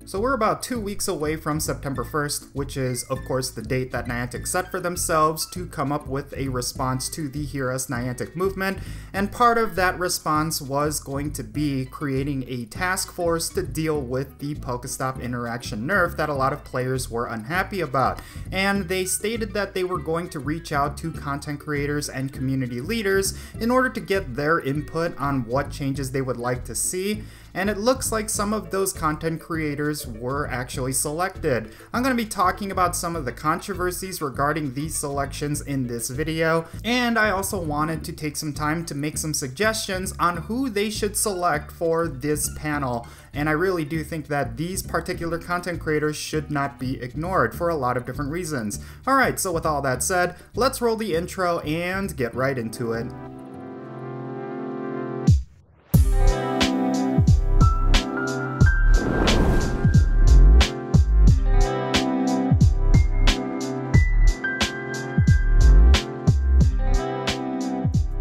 So we're about 2 weeks away from September 1st, which is of course the date that Niantic set for themselves to come up with a response to the Hear Us Niantic movement, and part of that response was going to be creating a task force to deal with the Pokestop interaction nerf that a lot of players were unhappy about. And they stated that they were going to reach out to content creators and community leaders in order to get their input on what changes they would like to see. And it looks like some of those content creators were actually selected. I'm going to be talking about some of the controversies regarding these selections in this video, and I also wanted to take some time to make some suggestions on who they should select for this panel. And I really do think that these particular content creators should not be ignored for a lot of different reasons. Alright, so with all that said, let's roll the intro and get right into it.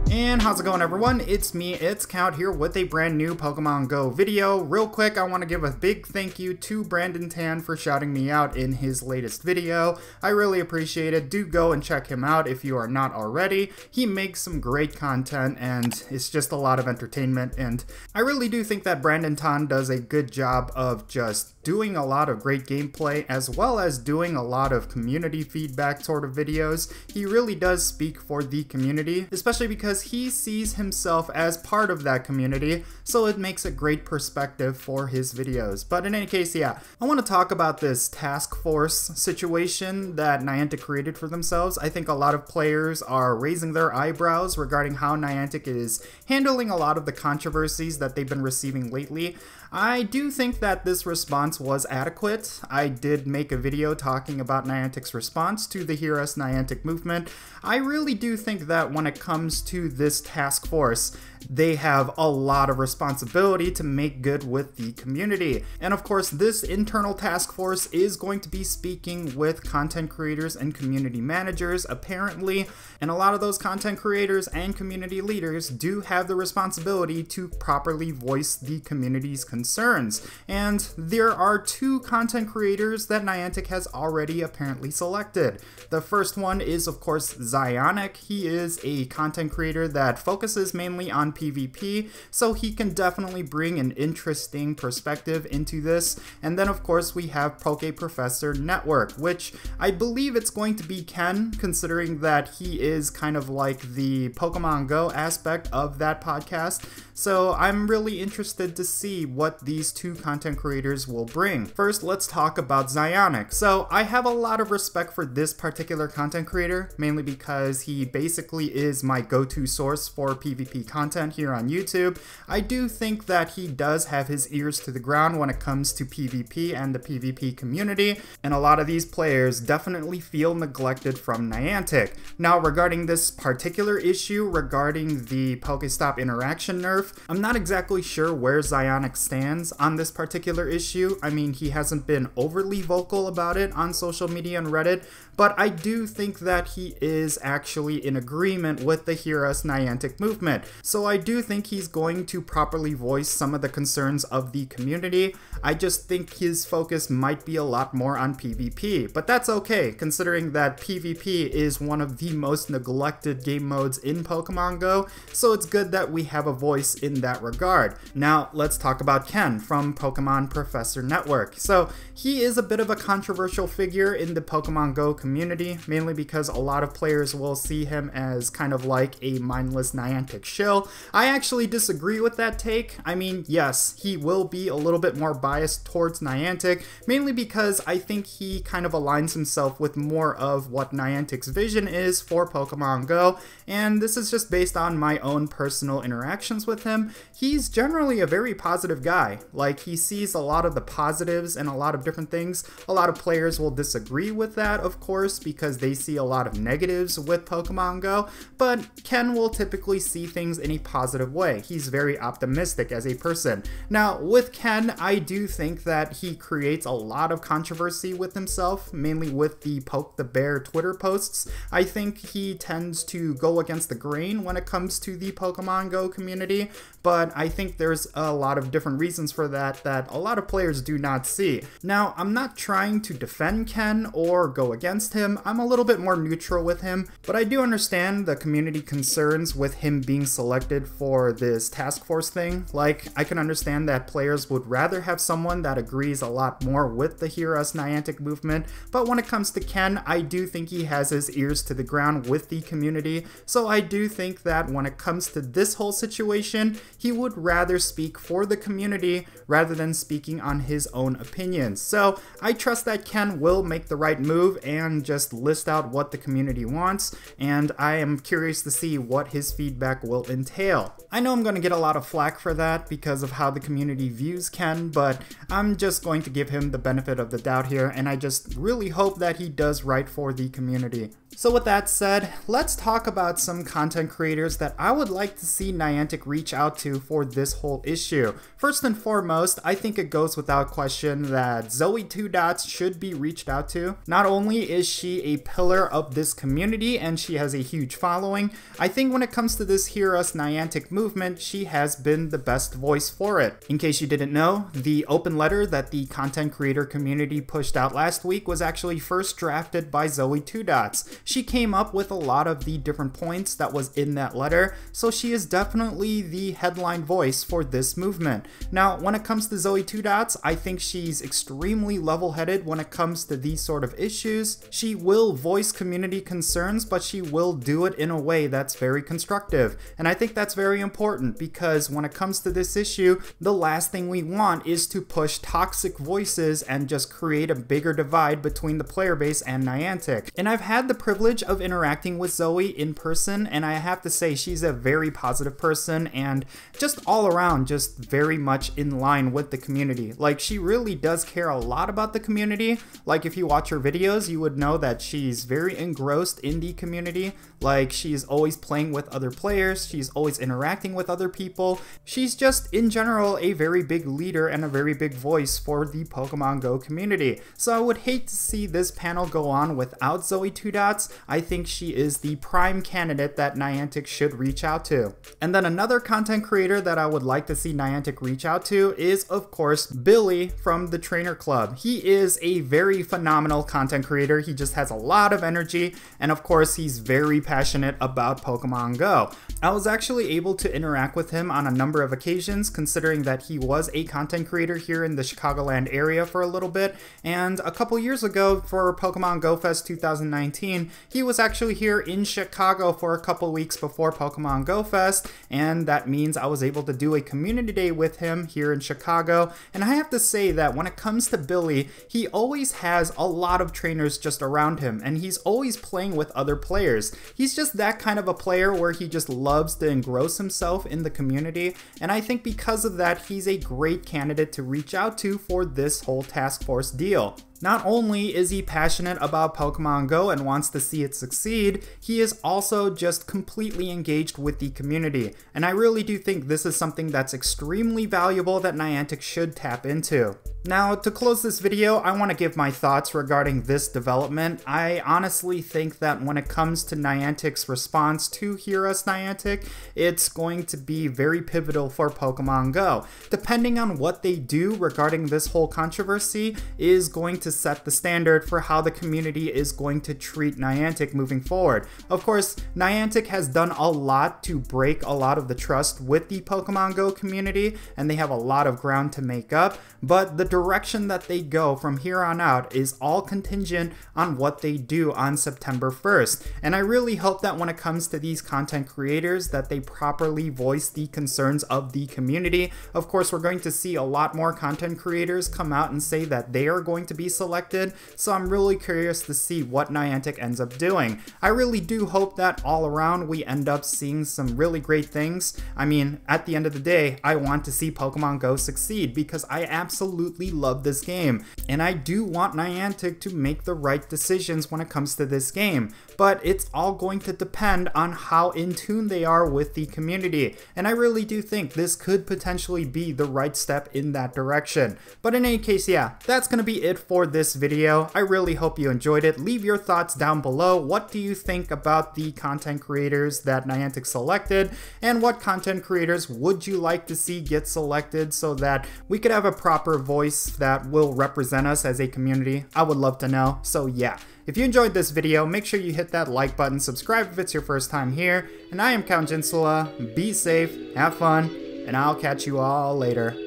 And how's it going, everyone? It's me, it's Count, here with a brand new Pokemon Go video. Real quick, I want to give a big thank you to Brandon Tan for shouting me out in his latest video. I really appreciate it. Do go and check him out if you are not already. He makes some great content and it's just a lot of entertainment, and I really do think that Brandon Tan does a good job of just doing a lot of great gameplay as well as doing a lot of community feedback sort of videos. He really does speak for the community, especially because he sees himself as part of that community, so it makes a great perspective for his videos. But in any case, yeah, I want to talk about this task force situation that Niantic created for themselves. I think a lot of players are raising their eyebrows regarding how Niantic is handling a lot of the controversies that they've been receiving lately. I do think that this response was adequate. I did make a video talking about Niantic's response to the Hear Us Niantic movement. I really do think that when it comes to this task force, they have a lot of responsibility to make good with the community. And of course, this internal task force is going to be speaking with content creators and community managers, apparently. And a lot of those content creators and community leaders do have the responsibility to properly voice the community's concerns. And there are two content creators that Niantic has already apparently selected. The first one is, of course, Zionic. He is a content creator that focuses mainly on PvP, so he can definitely bring an interesting perspective into this. And then of course we have Poke Professor Network, which I believe it's going to be Ken, considering that he is kind of like the Pokemon Go aspect of that podcast. So I'm really interested to see what these two content creators will bring. First, let's talk about Zionic. So I have a lot of respect for this particular content creator, mainly because he basically is my go-to source for PvP content here on YouTube. I do think that he does have his ears to the ground when it comes to PvP and the PvP community, and a lot of these players definitely feel neglected from Niantic. Now, regarding this particular issue regarding the Pokestop interaction nerf, I'm not exactly sure where Zionic stands on this particular issue. I mean, he hasn't been overly vocal about it on social media and Reddit, but I do think that he is actually in agreement with the Hear Us Niantic movement. So I do think he's going to properly voice some of the concerns of the community. I just think his focus might be a lot more on PvP, but that's okay, considering that PvP is one of the most neglected game modes in Pokemon Go, so it's good that we have a voice in that regard. Now, let's talk about Ken from Pokemon Professor Network. So he is a bit of a controversial figure in the Pokemon Go community, mainly because a lot of players will see him as kind of like a mindless Niantic shill. I actually disagree with that take. I mean, yes, he will be a little bit more biased towards Niantic, mainly because I think he kind of aligns himself with more of what Niantic's vision is for Pokemon Go, and this is just based on my own personal interactions with him. He's generally a very positive guy. Like, he sees a lot of the positives and a lot of different things. A lot of players will disagree with that, of course, because they see a lot of negatives with Pokemon Go, but Ken will typically see things in a positive way. He's very optimistic as a person. Now, with Ken, I do think that he creates a lot of controversy with himself, mainly with the Poke the Bear Twitter posts. I think he tends to go against the grain when it comes to the Pokemon Go community, but I think there's a lot of different reasons for that a lot of players do not see. Now, I'm not trying to defend Ken or go against him. I'm a little bit more neutral with him, but I do understand the community concerns with him being selected for this task force thing. Like, I can understand that players would rather have someone that agrees a lot more with the Hear Us Niantic movement, but when it comes to Ken, I do think he has his ears to the ground with the community, so I do think that when it comes to this whole situation, he would rather speak for the community rather than speaking on his own opinions. So I trust that Ken will make the right move and just list out what the community wants, and I am curious to see what his feedback will entail. I know I'm going to get a lot of flack for that because of how the community views Ken, but I'm just going to give him the benefit of the doubt here, and I just really hope that he does right for the community. So with that said, let's talk about some content creators that I would like to see Niantic reach out to for this whole issue. First and foremost, I think it goes without question that Zoe 2 Dots should be reached out to. Not only is she a pillar of this community and she has a huge following, I think when it comes to this Hear Us Niantic movement, she has been the best voice for it. In case you didn't know, the open letter that the content creator community pushed out last week was actually first drafted by Zoe 2 Dots. She came up with a lot of the different points that was in that letter, so she is definitely the headline voice for this movement. Now, when it comes to Zoe 2 Dots, I think she's extremely level-headed when it comes to these sort of issues. She will voice community concerns, but she will do it in a way that's very constructive. And I think that's very important because when it comes to this issue, the last thing we want is to push toxic voices and just create a bigger divide between the player base and Niantic. And I've had the privilege of interacting with Zoe in person, and I have to say she's a very positive person and just all around just very much in line with the community. Like, she really does care a lot about the community. Like, if you watch her videos, you would know that she's very engrossed in the community. Like, she's always playing with other players, she's always interacting with other people. She's just in general a very big leader and a very big voice for the Pokemon Go community. So I would hate to see this panel go on without Zoe 2 Dots. I think she is the prime candidate that Niantic should reach out to. And then another content creator that I would like to see Niantic reach out to is, of course, Billy from the Trainer Club. He is a very phenomenal content creator. He just has a lot of energy, and of course, he's very passionate about Pokemon Go. I was actually able to interact with him on a number of occasions, considering that he was a content creator here in the Chicagoland area for a little bit, and a couple years ago for Pokemon Go Fest 2019, he was actually here in Chicago for a couple weeks before Pokemon Go Fest, and that means I was able to do a community day with him here in Chicago. And I have to say that when it comes to Billy, he always has a lot of trainers just around him, and he's always playing with other players. He's just that kind of a player where he just loves to engross himself in the community, and I think because of that, he's a great candidate to reach out to for this whole task force deal. Not only is he passionate about Pokemon Go and wants to see it succeed, he is also just completely engaged with the community. And I really do think this is something that's extremely valuable that Niantic should tap into. Now, to close this video, I want to give my thoughts regarding this development. I honestly think that when it comes to Niantic's response to Hear Us Niantic, it's going to be very pivotal for Pokemon Go. Depending on what they do regarding this whole controversy is going to set the standard for how the community is going to treat Niantic moving forward. Of course, Niantic has done a lot to break a lot of the trust with the Pokemon Go community, and they have a lot of ground to make up, but the direction that they go from here on out is all contingent on what they do on September 1st. And I really hope that when it comes to these content creators that they properly voice the concerns of the community. Of course, we're going to see a lot more content creators come out and say that they are going to be selected, so I'm really curious to see what Niantic ends up doing. I really do hope that all around we end up seeing some really great things. I mean, at the end of the day, I want to see Pokemon Go succeed because I absolutely absolutely love this game, and I do want Niantic to make the right decisions when it comes to this game, but it's all going to depend on how in tune they are with the community, and I really do think this could potentially be the right step in that direction. But in any case, yeah, that's gonna be it for this video. I really hope you enjoyed it. Leave your thoughts down below. What do you think about the content creators that Niantic selected, and what content creators would you like to see get selected so that we could have a proper voice that will represent us as a community? I would love to know. So yeah, if you enjoyed this video, make sure you hit that like button, subscribe if it's your first time here, and I am Count Jinsula. Be safe, have fun, and I'll catch you all later.